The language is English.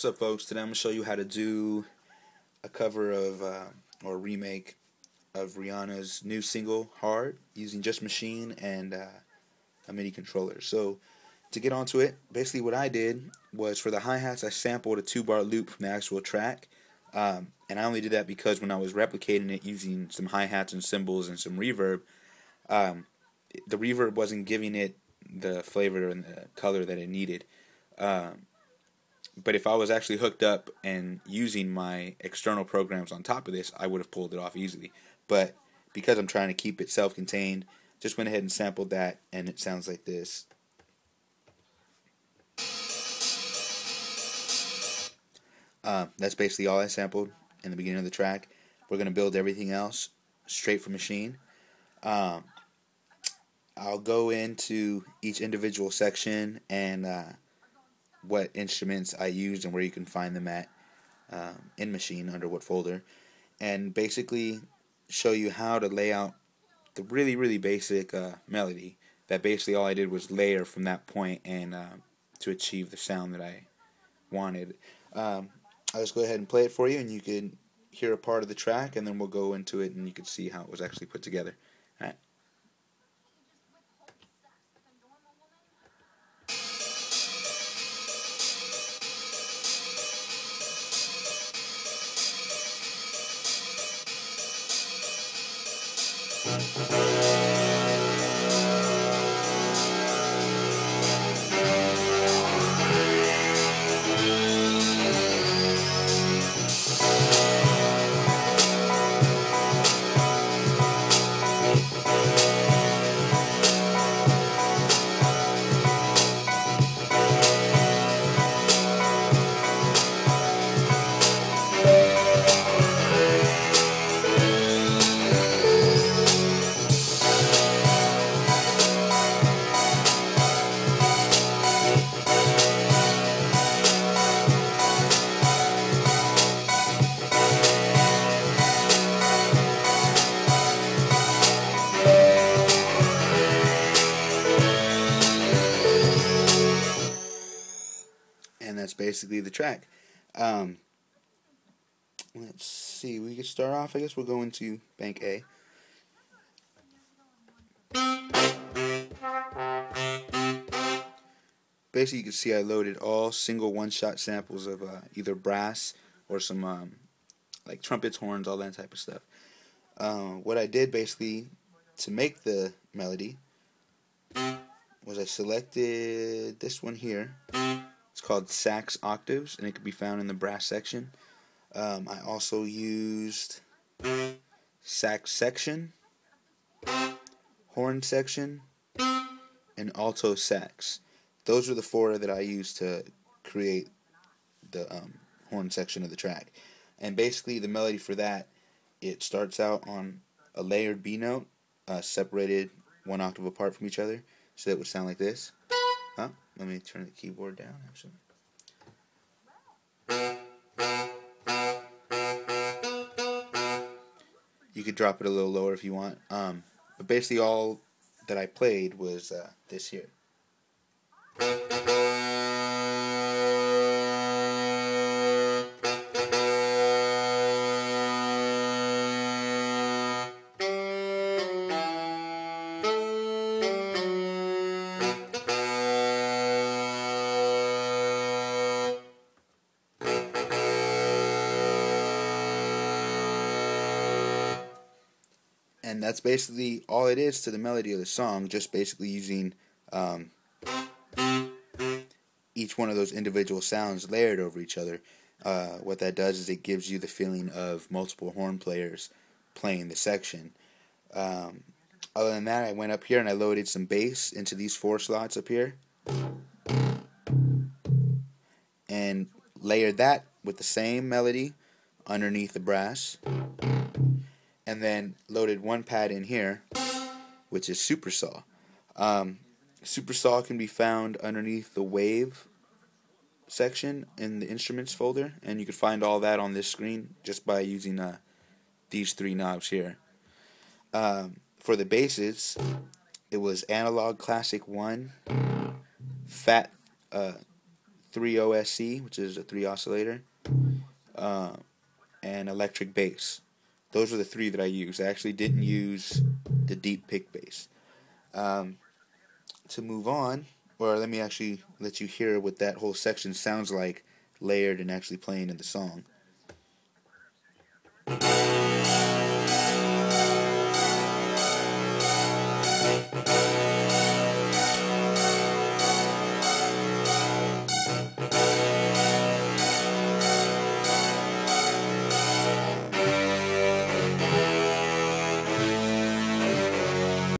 What's up, folks? Today I'm going to show you how to do a cover of, or remake of Rihanna's new single, Hard, using just Maschine and a MIDI controller. So, to get onto it, basically what I did was for the hi-hats I sampled a 2-bar loop from the actual track. And I only did that because when I was replicating it using some hi-hats and cymbals and some reverb, the reverb wasn't giving it the flavor and the color that it needed. But if I was actually hooked up and using my external programs on top of this, I would have pulled it off easily. But because I'm trying to keep it self-contained, just went ahead and sampled that, and it sounds like this. That's basically all I sampled in the beginning of the track. We're going to build everything else straight from Maschine. I'll go into each individual section and what instruments I used and where you can find them at in Maschine, under what folder, and basically show you how to lay out the really basic melody. That basically all I did was layer from that point and to achieve the sound that I wanted. I'll just go ahead and play it for you, and you can hear a part of the track, and then we'll go into it and you can see how it was actually put together. Alright. And that's basically the track. Let's see, we can start off, I guess we'll go into bank A. Basically, you can see I loaded all single one-shot samples of either brass or some like trumpets, horns, all that type of stuff. What I did basically to make the melody was I selected this one here. It's called Sax Octaves, and it can be found in the brass section. I also used sax section, horn section, and alto sax. Those are the four that I used to create the horn section of the track. And basically the melody for that, it starts out on a layered B note, separated one octave apart from each other, so that it would sound like this. Let me turn the keyboard down, actually. You could drop it a little lower if you want. But basically all that I played was this here. And that's basically all it is to the melody of the song, just basically using each one of those individual sounds layered over each other. What that does is it gives you the feeling of multiple horn players playing the section. Other than that, I went up here and I loaded some bass into these 4 slots up here and layered that with the same melody underneath the brass, and then loaded one pad in here, which is Super Saw. Super Saw can be found underneath the wave section in the instruments folder, and you can find all that on this screen just by using these 3 knobs here. For the basses, it was Analog Classic 1, Fat 3 OSC, which is a 3 oscillator, uh, and electric bass. Those are the three that I use. I actually didn't use the deep pick bass. Um, to move on, or let me actually let you hear what that whole section sounds like layered and actually playing in the song.